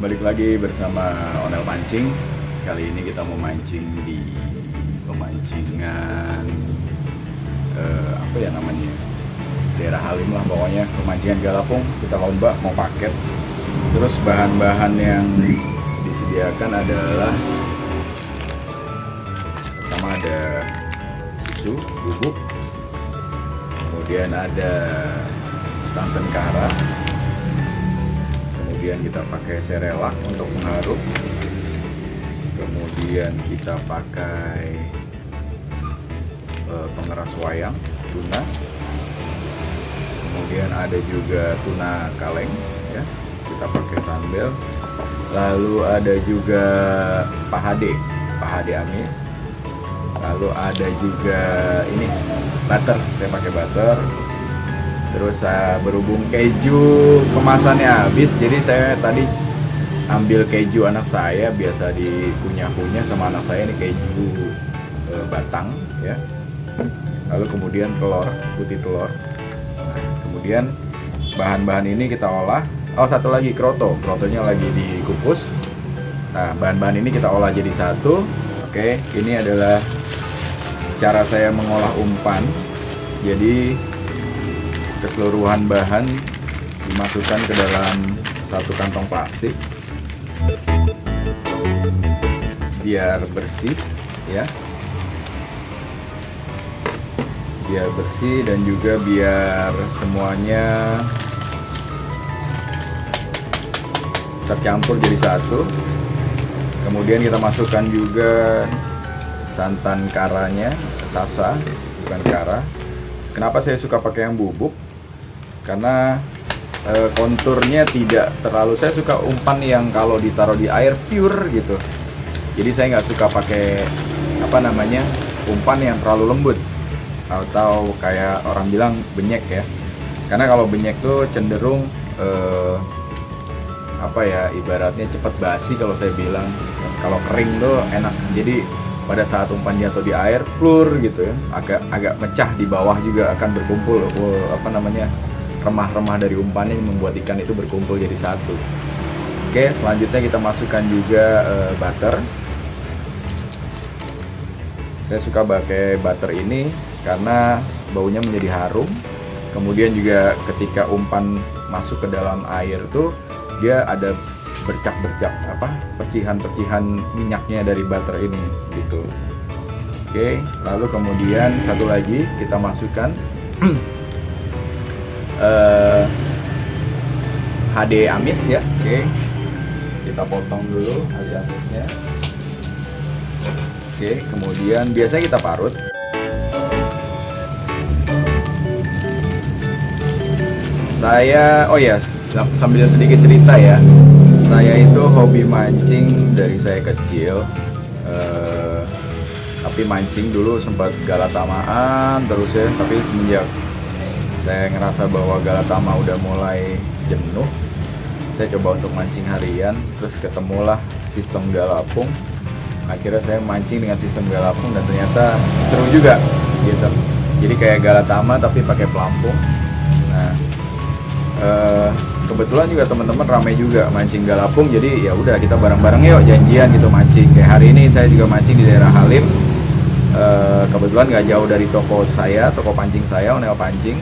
Balik lagi bersama Onel Pancing. Kali ini kita mau mancing di pemancingan apa ya namanya, daerah Halim lah pokoknya, pemancingan Galapung. Kita lomba mau paket. Terus bahan-bahan yang disediakan adalah pertama ada susu bubuk, kemudian ada santan kara, kemudian kita pakai serelak untuk mengharum, kemudian kita pakai pengeras wayang tuna, kemudian ada juga tuna kaleng ya, kita pakai sambal, lalu ada juga pahade amis, lalu ada juga ini butter, saya pakai butter. Terus berhubung keju kemasannya habis, jadi saya tadi ambil keju anak saya, biasa dikunyah-kunyah sama anak saya, ini keju batang ya. Lalu kemudian telur, putih telur. Nah, kemudian bahan-bahan ini kita olah. Oh, satu lagi krotonya lagi dikukus. Nah, bahan-bahan ini kita olah jadi satu. Oke, ini adalah cara saya mengolah umpan. Jadi keseluruhan bahan dimasukkan ke dalam satu kantong plastik biar bersih ya, biar bersih dan juga biar semuanya tercampur jadi satu. Kemudian kita masukkan juga santan karanya, sasa bukan kara. Kenapa saya suka pakai yang bubuk? Karena konturnya tidak terlalu, saya suka umpan yang kalau ditaruh di air pure gitu. Jadi saya nggak suka pakai umpan yang terlalu lembut atau kayak orang bilang benyek ya. Karena kalau benyek tuh cenderung ibaratnya cepat basi kalau saya bilang. Kalau kering tuh enak. Jadi pada saat umpan jatuh di air plur gitu ya, agak mecah di bawah juga akan berkumpul remah-remah dari umpannya yang membuat ikan itu berkumpul jadi satu. Oke, selanjutnya kita masukkan juga butter. Saya suka pakai butter ini karena baunya menjadi harum. Kemudian juga ketika umpan masuk ke dalam air tuh dia ada bercak-bercak percikan minyaknya dari butter ini gitu. Oke, lalu kemudian satu lagi kita masukkan HD amis ya. Oke, kita potong dulu HD amisnya. Oke, kemudian biasanya kita parut. Saya sambil sedikit cerita ya, saya itu hobi mancing dari saya kecil. Tapi mancing dulu sempat galatamaan terus ya, tapi semenjak saya ngerasa bahwa galatama udah mulai jenuh, saya coba untuk mancing harian, terus ketemulah sistem galapung. Akhirnya saya mancing dengan sistem galapung dan ternyata seru juga gitu. Jadi kayak galatama tapi pakai pelampung. Nah, kebetulan juga teman-teman ramai juga mancing galapung, jadi ya udah kita bareng-bareng yuk janjian gitu mancing. Kayak hari ini saya juga mancing di daerah Halim. Kebetulan nggak jauh dari toko pancing saya, Onel Pancing.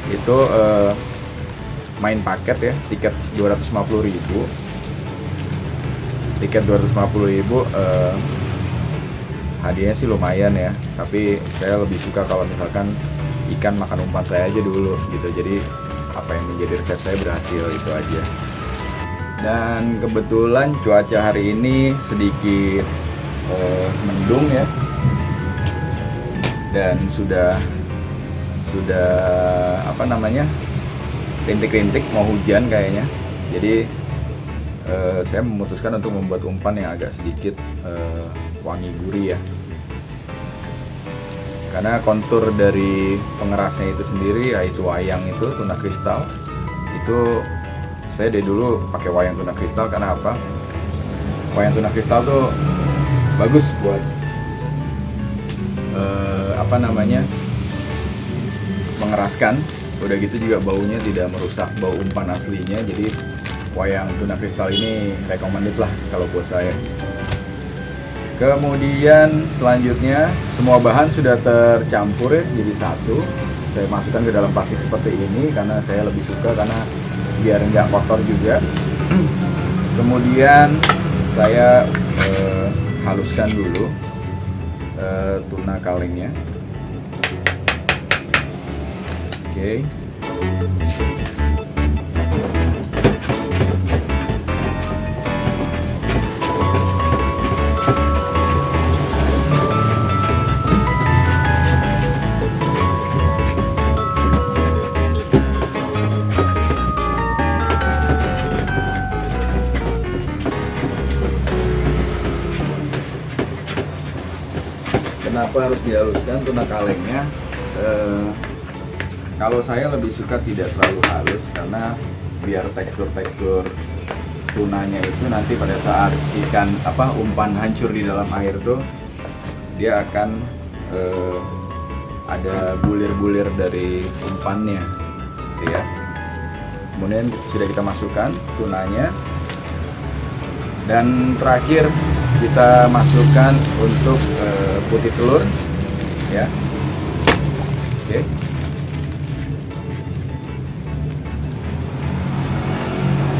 Itu main paket ya, tiket 250.000. Tiket 250.000, hadiahnya sih lumayan ya, tapi saya lebih suka kalau misalkan ikan makan umpan saya aja dulu gitu. Jadi apa yang menjadi resep saya berhasil, itu aja. Dan kebetulan cuaca hari ini sedikit mendung ya, dan sudah rintik-rintik mau hujan kayaknya. Jadi saya memutuskan untuk membuat umpan yang agak sedikit wangi gurih ya, karena kontur dari pengerasnya itu sendiri, yaitu wayang itu tuna kristal. Itu saya dari dulu pakai wayang tuna kristal. Karena apa? Wayang tuna kristal tuh bagus buat mengeraskan. Udah gitu juga baunya tidak merusak bau umpan aslinya. Jadi wayang tuna kristal ini recommended lah kalau buat saya. Kemudian selanjutnya semua bahan sudah tercampur ya, jadi satu. Saya masukkan ke dalam plastik seperti ini karena saya lebih suka, karena biar nggak kotor juga. Kemudian saya haluskan dulu tuna kalengnya. Oke. Kenapa harus dihaluskan tuna kalengnya? Kalau saya lebih suka tidak terlalu halus, karena biar tekstur-tekstur tunanya itu nanti pada saat ikan umpan hancur di dalam air tuh dia akan ada bulir-bulir dari umpannya, gitu ya. Kemudian sudah kita masukkan tunanya, dan terakhir kita masukkan untuk putih telur, ya. Oke.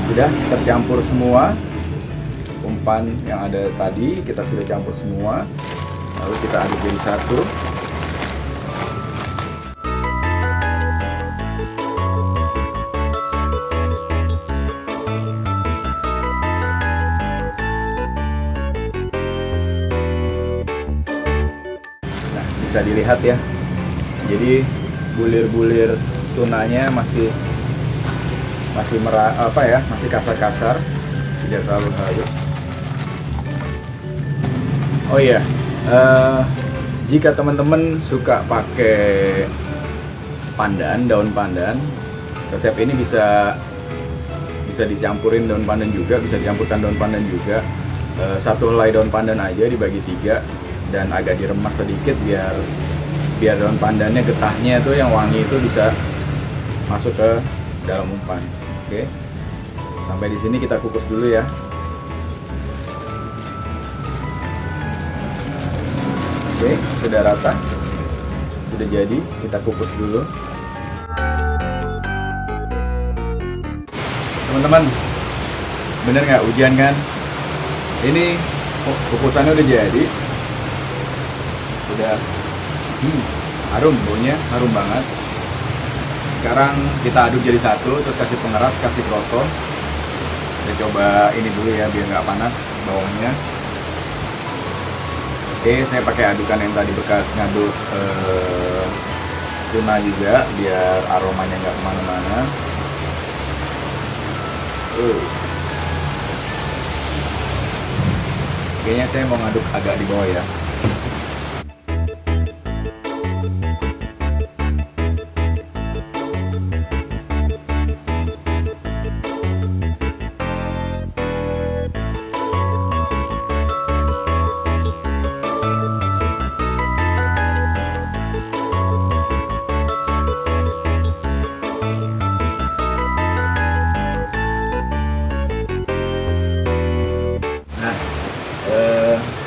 Sudah tercampur semua umpan yang ada tadi, kita sudah campur semua, lalu kita aduk jadi satu. Nah, bisa dilihat ya, jadi bulir-bulir tunanya masih masih kasar-kasar, tidak terlalu halus. Oh iya, jika teman-teman suka pakai pandan, daun pandan, resep ini bisa dicampurin daun pandan juga, bisa dicampurkan daun pandan juga. Satu helai daun pandan aja dibagi 3 dan agak diremas sedikit biar daun pandannya, getahnya tuh yang wangi itu bisa masuk ke dalam umpan. Oke, sampai di sini kita kukus dulu ya. Oke, sudah rata, sudah jadi, kita kukus dulu. Teman-teman, bener nggak hujan kan? Ini kukusannya udah jadi, udah harum, baunya harum banget. Sekarang kita aduk jadi satu, terus kasih pengeras, kasih kroto. Kita coba ini dulu ya, biar nggak panas bawahnya. Oke, saya pakai adukan yang tadi bekas ngaduk tuna juga, biar aromanya nggak kemana-mana. Kayaknya saya mau ngaduk agak di bawah ya.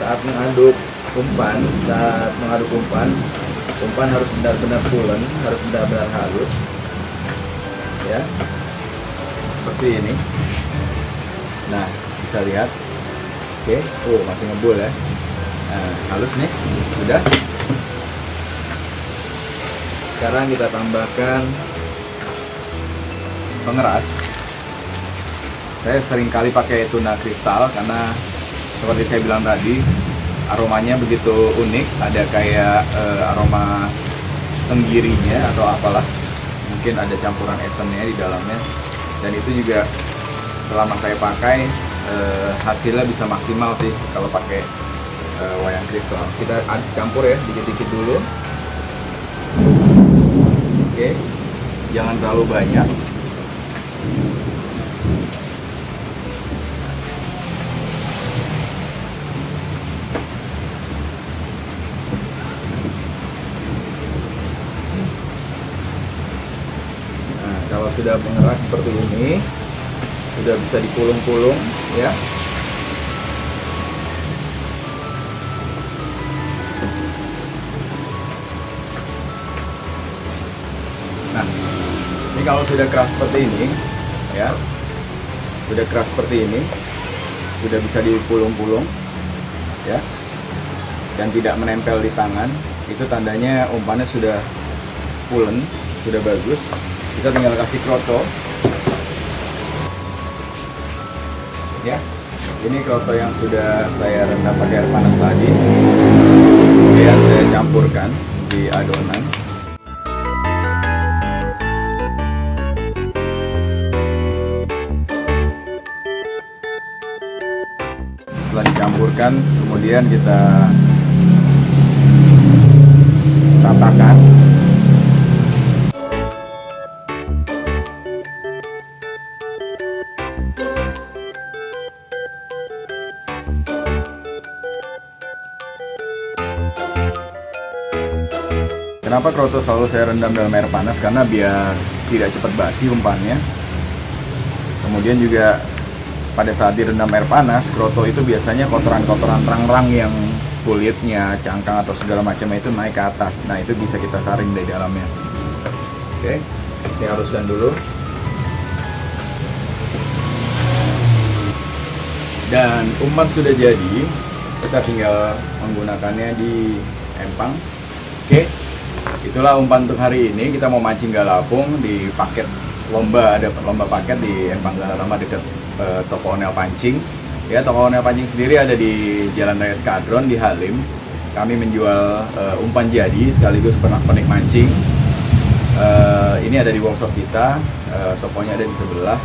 Saat mengaduk umpan harus benar-benar pulen, harus benar-benar halus, ya, seperti ini. Nah, bisa lihat, oke, masih ngebul ya. Nah, halus nih, sudah. Sekarang kita tambahkan pengeras. Saya sering kali pakai tuna kristal karena seperti saya bilang tadi, aromanya begitu unik, ada kayak aroma tenggirinya atau apalah, mungkin ada campuran esennya di dalamnya, dan itu juga selama saya pakai hasilnya bisa maksimal sih kalau pakai wayang kristal. Kita campur ya, dikit-dikit dulu. Oke, jangan terlalu banyak. Kalau sudah mengeras seperti ini, sudah bisa dipulung-pulung ya. Nah, ini kalau sudah keras seperti ini ya, sudah keras seperti ini, sudah bisa dipulung-pulung ya, dan tidak menempel di tangan, itu tandanya umpannya sudah pulen, sudah bagus. Kita tinggal kasih kroto ya. Ini kroto yang sudah saya rendam pakai air panas tadi, kemudian saya campurkan di adonan. Setelah dicampurkan, kemudian kita ratakan. Kenapa kroto selalu saya rendam dalam air panas? Karena biar tidak cepat basi umpannya. Kemudian juga pada saat direndam air panas, kroto itu biasanya kotoran-kotoran rang-rang yang kulitnya, cangkang atau segala macam itu naik ke atas. Nah, itu bisa kita saring dari dalamnya. Oke, saya haluskan dulu. Dan umpan sudah jadi, kita tinggal menggunakannya di empang. Oke, itulah umpan untuk hari ini. Kita mau mancing galapung di paket lomba, ada lomba paket di Empang Galarama dekat toko onel pancing. Ya, toko onel pancing sendiri ada di Jalan Raya Skadron di Halim. Kami menjual umpan jadi sekaligus pernak-pernik mancing. Ini ada di workshop kita, tokonya ada di sebelah.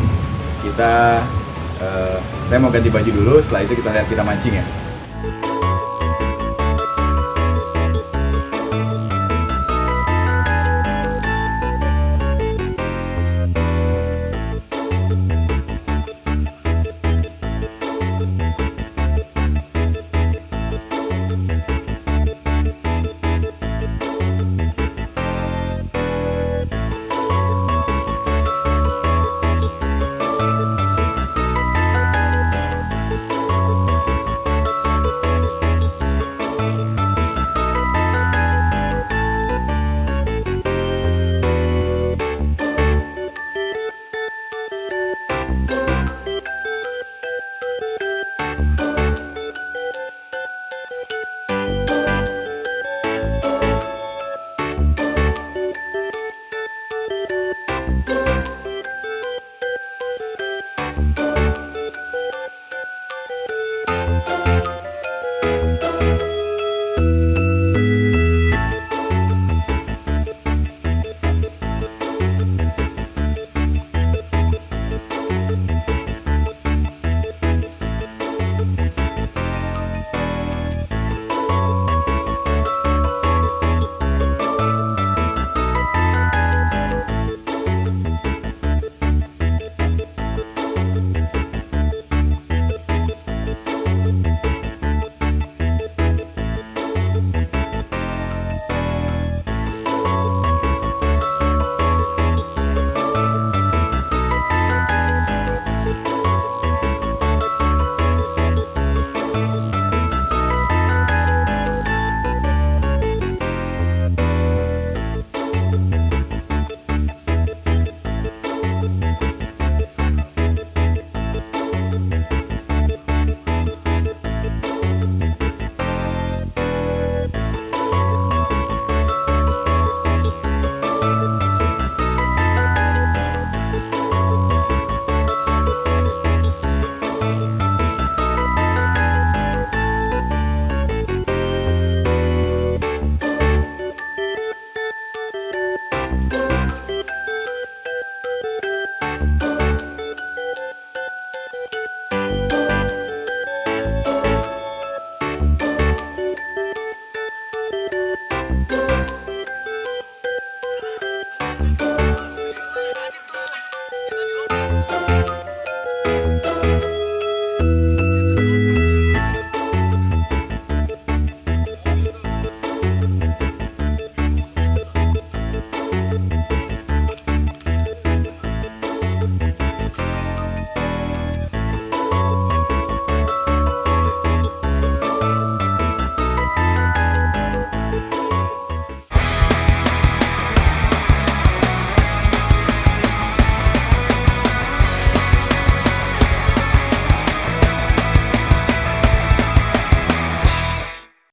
Saya mau ganti baju dulu, setelah itu kita lihat kita mancing ya.